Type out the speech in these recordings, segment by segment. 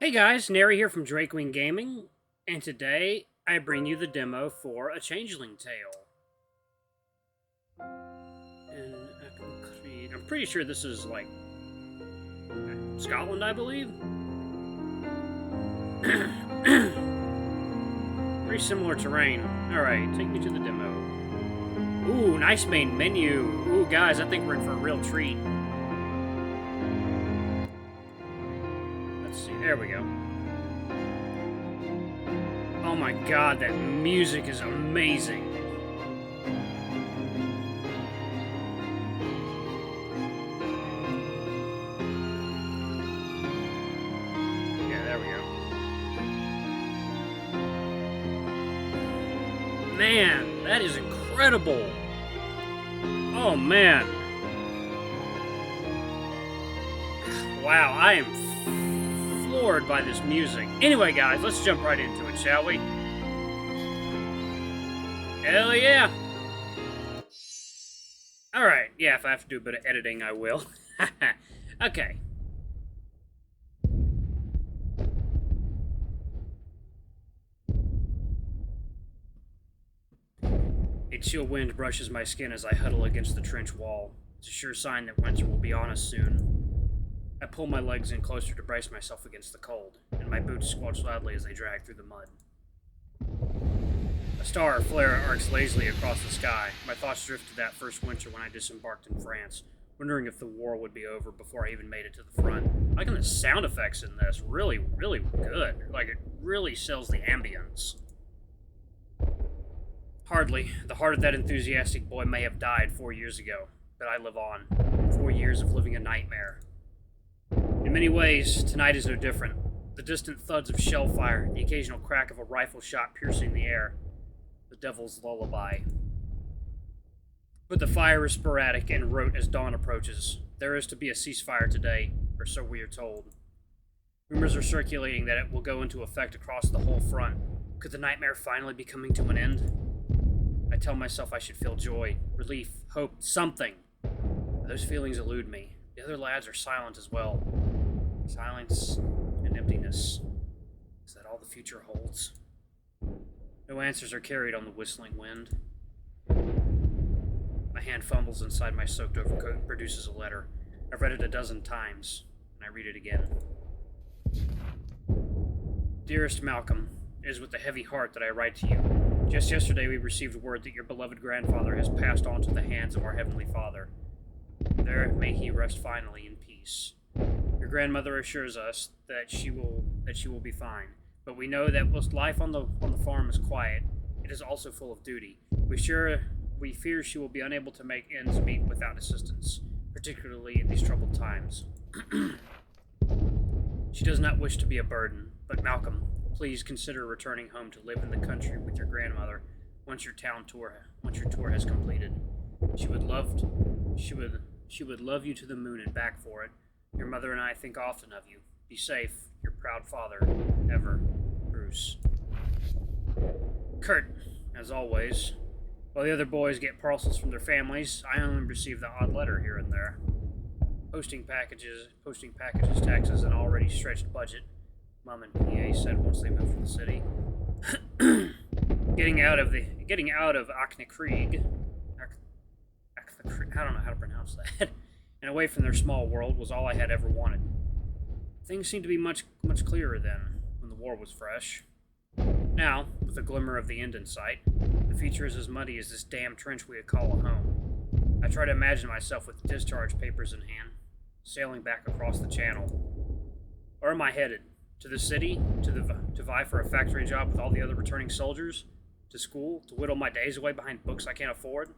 Hey guys, Nary here from Drakewing Gaming, and today I bring you the demo for a Changeling Tale. And I'm pretty sure this is like Scotland, I believe. Very similar terrain. Alright, take me to the demo. Ooh, nice main menu. Ooh, guys, I think we're in for a real treat. Let's see, there we go. Oh my god, that music is amazing. Yeah, there we go. Man, that is incredible. Oh man. Wow, I am floored by this music. Anyway, guys, let's jump right into it, shall we? Hell yeah! Alright, yeah, if I have to do a bit of editing, I will. Okay. A chill wind brushes my skin as I huddle against the trench wall. It's a sure sign that winter will be on us soon. I pull my legs in closer to brace myself against the cold, and my boots squelch loudly as they drag through the mud. A star flare arcs lazily across the sky. My thoughts drift to that first winter when I disembarked in France, wondering if the war would be over before I even made it to the front. Liking the sound effects in this, really good. Like, it really sells the ambience. Hardly. The heart of that enthusiastic boy may have died 4 years ago, but I live on. 4 years of living a nightmare. In many ways, tonight is no different. The distant thuds of shell fire, the occasional crack of a rifle shot piercing the air, the devil's lullaby. But the fire is sporadic and rote as dawn approaches. There is to be a ceasefire today, or so we are told. Rumors are circulating that it will go into effect across the whole front. Could the nightmare finally be coming to an end? I tell myself I should feel joy, relief, hope, something. But those feelings elude me. The other lads are silent as well. Silence and emptiness. Is that all the future holds? No answers are carried on the whistling wind. My hand fumbles inside my soaked overcoat and produces a letter. I've read it a dozen times, and I read it again. Dearest Malcolm, it is with a heavy heart that I write to you. Just yesterday we received word that your beloved grandfather has passed on to the hands of our Heavenly Father. There may he rest finally in peace. Your grandmother assures us that she will be fine, but we know that whilst life on the farm is quiet, it is also full of duty. We fear she will be unable to make ends meet without assistance, particularly in these troubled times. She does not wish to be a burden, but Malcolm, please consider returning home to live in the country with your grandmother once your tour has completed. She would love you to the moon and back for it. Your mother and I think often of you. Be safe, your proud father, ever, Bruce. Kurt, as always. While the other boys get parcels from their families, I only receive the odd letter here and there. Posting packages, taxes, an already stretched budget, Mom and PA said once they moved from the city. Getting out of Aknekrieg, I don't know how to pronounce that, and away from their small world was all I had ever wanted. Things seemed to be much clearer then, when the war was fresh. Now, with a glimmer of the end in sight, the future is as muddy as this damn trench we call a home. I try to imagine myself with discharge papers in hand, sailing back across the channel. Where am I headed? To the city? To vie for a factory job with all the other returning soldiers? To school? To whittle my days away behind books I can't afford?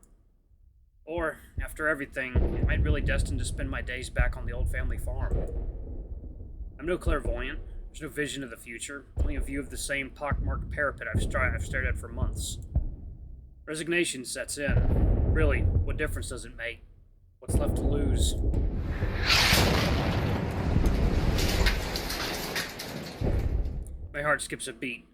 Or, after everything, am I really destined to spend my days back on the old family farm? I'm no clairvoyant. There's no vision of the future, only a view of the same pockmarked parapet I've stared at for months. Resignation sets in. Really, what difference does it make? What's left to lose? My heart skips a beat.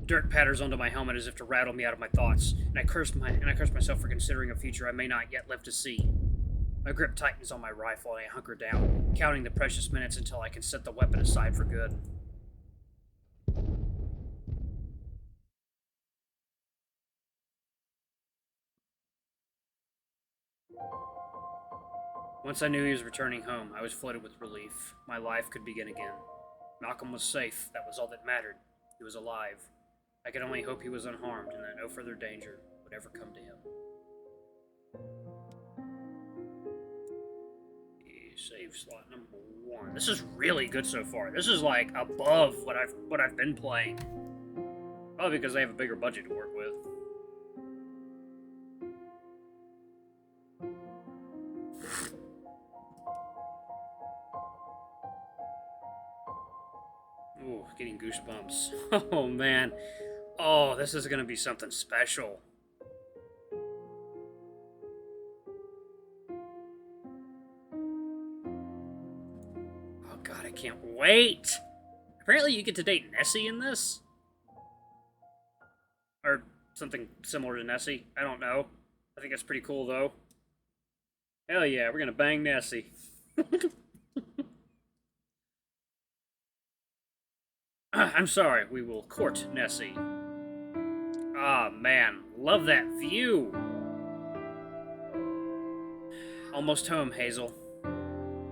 Dirt patters onto my helmet as if to rattle me out of my thoughts, and I curse myself for considering a future I may not yet live to see. My grip tightens on my rifle and I hunker down, counting the precious minutes until I can set the weapon aside for good. Once I knew he was returning home, I was flooded with relief. My life could begin again. Malcolm was safe. That was all that mattered. He was alive. I could only hope he was unharmed and that no further danger would ever come to him. Save slot number 1. This is really good so far. This is like above what I've been playing. Probably because I have a bigger budget to work with. Ooh, getting goosebumps. Oh man. Oh, this is gonna be something special. Oh god, I can't wait! Apparently you get to date Nessie in this? Or something similar to Nessie. I don't know. I think that's pretty cool though. Hell yeah, we're gonna bang Nessie. I'm sorry, we will court Nessie. Ah, man, love that view. Almost home, Hazel.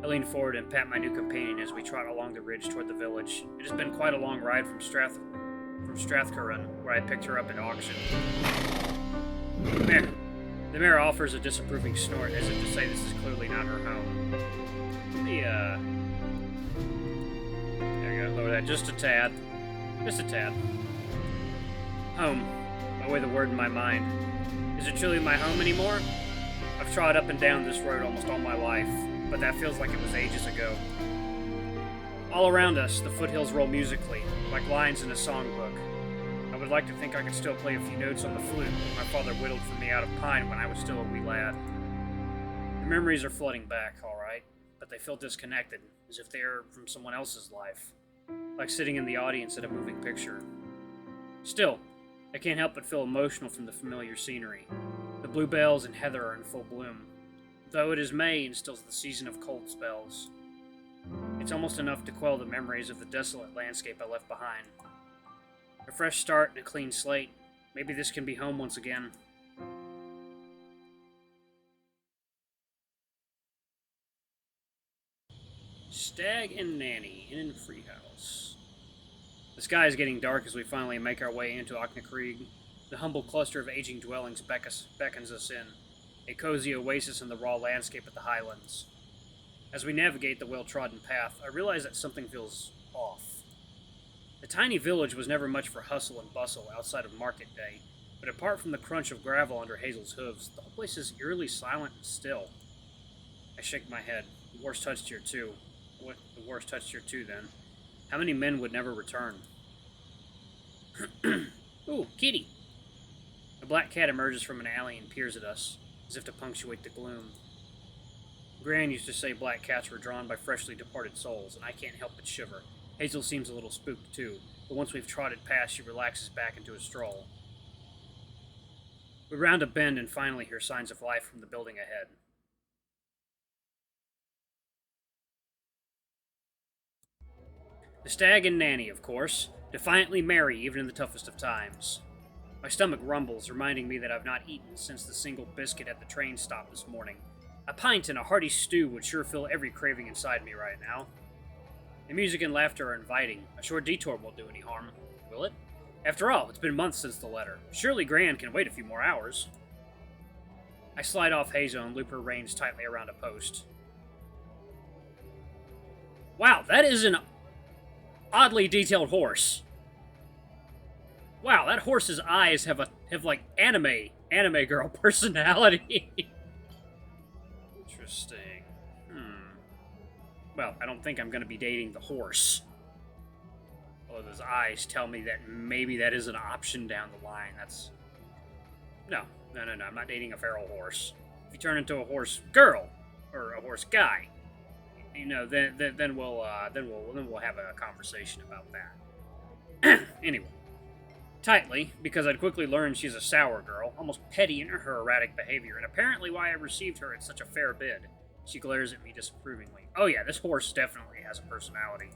I lean forward and pat my new companion as we trot along the ridge toward the village. It has been quite a long ride from Strathcurran, where I picked her up at auction. The mare offers a disapproving snort as if to say this is clearly not her home. There you go, lower that just a tad. Just a tad. Home. Away the word in my mind. Is it truly my home anymore? I've trod up and down this road almost all my life, but that feels like it was ages ago. All around us, the foothills roll musically, like lines in a songbook. I would like to think I could still play a few notes on the flute my father whittled for me out of pine when I was still a wee lad. The memories are flooding back, all right, but they feel disconnected, as if they are from someone else's life, like sitting in the audience at a moving picture. Still, I can't help but feel emotional from the familiar scenery. The bluebells and heather are in full bloom, though it is May and still the season of cold spells. It's almost enough to quell the memories of the desolate landscape I left behind. A fresh start and a clean slate. Maybe this can be home once again. Stag and Nanny, Inn and Free House. The sky is getting dark as we finally make our way into Auchnacreag. The humble cluster of aging dwellings beckons us in, a cozy oasis in the raw landscape of the highlands. As we navigate the well-trodden path, I realize that something feels off. The tiny village was never much for hustle and bustle outside of market day, but apart from the crunch of gravel under Hazel's hooves, the whole place is eerily silent and still. I shake my head. The war's touched here too. What? The war's touched here too, then. How many men would never return? Ooh, kitty! A black cat emerges from an alley and peers at us, as if to punctuate the gloom. Gran used to say black cats were drawn by freshly departed souls, and I can't help but shiver. Hazel seems a little spooked, too, but once we've trotted past, she relaxes back into a stroll. We round a bend and finally hear signs of life from the building ahead. The Stag and Nanny, of course, defiantly merry even in the toughest of times. My stomach rumbles, reminding me that I've not eaten since the single biscuit at the train stop this morning. A pint and a hearty stew would sure fill every craving inside me right now. The music and laughter are inviting. A short detour won't do any harm, will it? After all, it's been months since the letter. Surely Gran can wait a few more hours. I slide off Hazel and loop her reins tightly around a post. Wow, that is an oddly detailed horse. Wow, that horse's eyes have like anime girl personality. Interesting. Well, I don't think I'm going to be dating the horse. Although those eyes tell me that maybe that is an option down the line. That's... No. I'm not dating a feral horse. If you turn into a horse girl, or a horse guy, you know, then we'll have a conversation about that. Anyway. Tightly, because I'd quickly learned she's a sour girl, almost petty in her erratic behavior, and apparently why I received her at such a fair bid. She glares at me disapprovingly. Oh yeah, this horse definitely has a personality.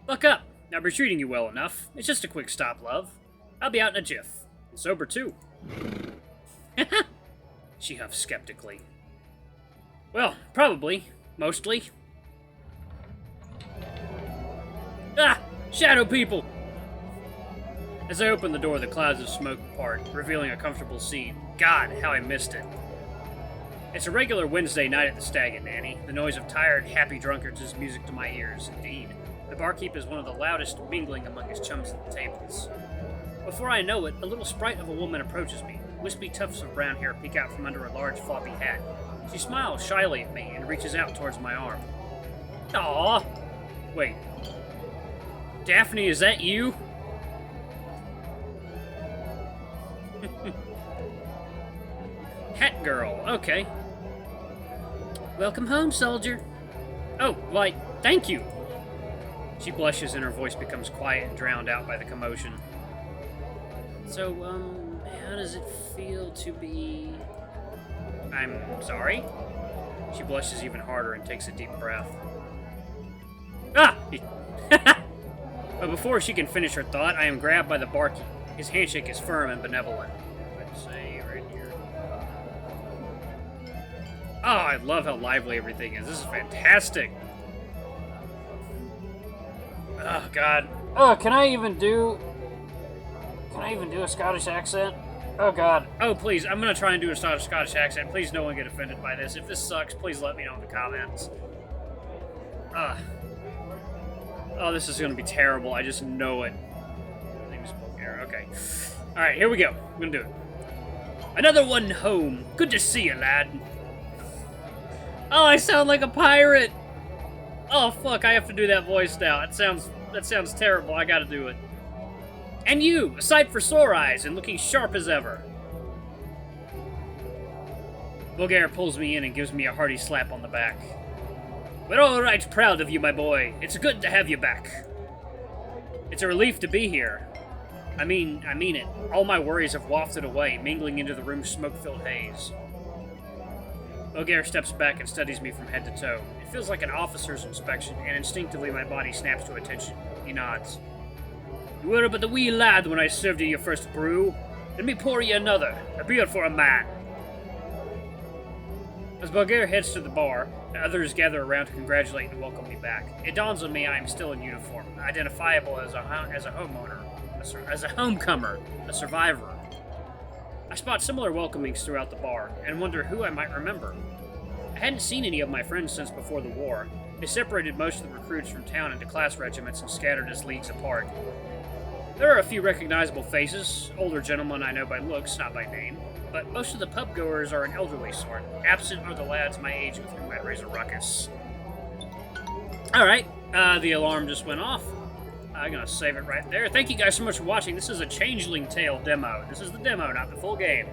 Buck up! I'll be treating you well enough. It's just a quick stop, love. I'll be out in a jiff. And sober, too. She huffs skeptically. Well, probably. Mostly. Ah! Shadow people! As I open the door, the clouds of smoke part, revealing a comfortable seat. God, how I missed it. It's a regular Wednesday night at the Stag and Nanny. The noise of tired, happy drunkards is music to my ears, indeed. The barkeep is one of the loudest, mingling among his chums at the tables. Before I know it, a little sprite of a woman approaches me. Wispy tufts of brown hair peek out from under a large floppy hat. She smiles shyly at me and reaches out towards my arm. Aww! Wait. Daphne, is that you? Hat girl, okay. Welcome home, soldier. Oh, why, thank you. She blushes and her voice becomes quiet and drowned out by the commotion. So, how does it feel to be... I'm sorry? She blushes even harder and takes a deep breath. Ah! But before she can finish her thought, I am grabbed by the barkeep. His handshake is firm and benevolent. Let's say right here. Oh, I love how lively everything is. This is fantastic. Oh, God. Oh, can I even do a Scottish accent? Oh, God. Oh, please. I'm going to try and do a Scottish accent. Please, no one get offended by this. If this sucks, please let me know in the comments. Oh, this is going to be terrible. I just know it. I think it's Bulgaria. Okay. Alright, here we go. I'm going to do it. Another one home. Good to see you, lad. Oh, I sound like a pirate. Oh, fuck. I have to do that voice now. That sounds terrible. I got to do it. And you, a sight for sore eyes and looking sharp as ever. Bulgaria pulls me in and gives me a hearty slap on the back. We're all right proud of you, my boy. It's good to have you back. It's a relief to be here. I mean it. All my worries have wafted away, mingling into the room's smoke-filled haze. Bulgaria steps back and studies me from head to toe. It feels like an officer's inspection, and instinctively my body snaps to attention. He nods. You were but a wee lad when I served you your first brew. Let me pour you another. A beer for a man. As Bulgaria heads to the bar, the others gather around to congratulate and welcome me back. It dawns on me I am still in uniform, identifiable as a homeowner, as a homecomer, a survivor. I spot similar welcomings throughout the bar, and wonder who I might remember. I hadn't seen any of my friends since before the war. They separated most of the recruits from town into class regiments and scattered us leagues apart. There are a few recognizable faces, older gentlemen I know by looks, not by name, but most of the pub-goers are an elderly sort. Absent are the lads my age with whom I'd raise a ruckus. Alright, the alarm just went off. I'm gonna save it right there. Thank you guys so much for watching. This is a Changeling Tale demo. This is the demo, not the full game.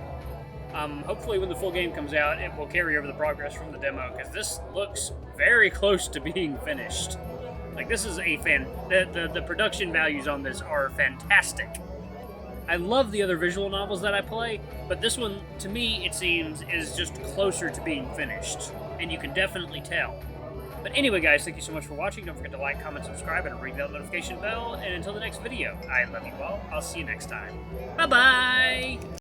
Hopefully when the full game comes out, it will carry over the progress from the demo, because this looks very close to being finished. Like, this is a the production values on this are fantastic. I love the other visual novels that I play, but this one, to me, it seems, is just closer to being finished. And you can definitely tell. But anyway, guys, thank you so much for watching. Don't forget to like, comment, subscribe, and ring that notification bell. And until the next video, I love you all. I'll see you next time. Bye-bye!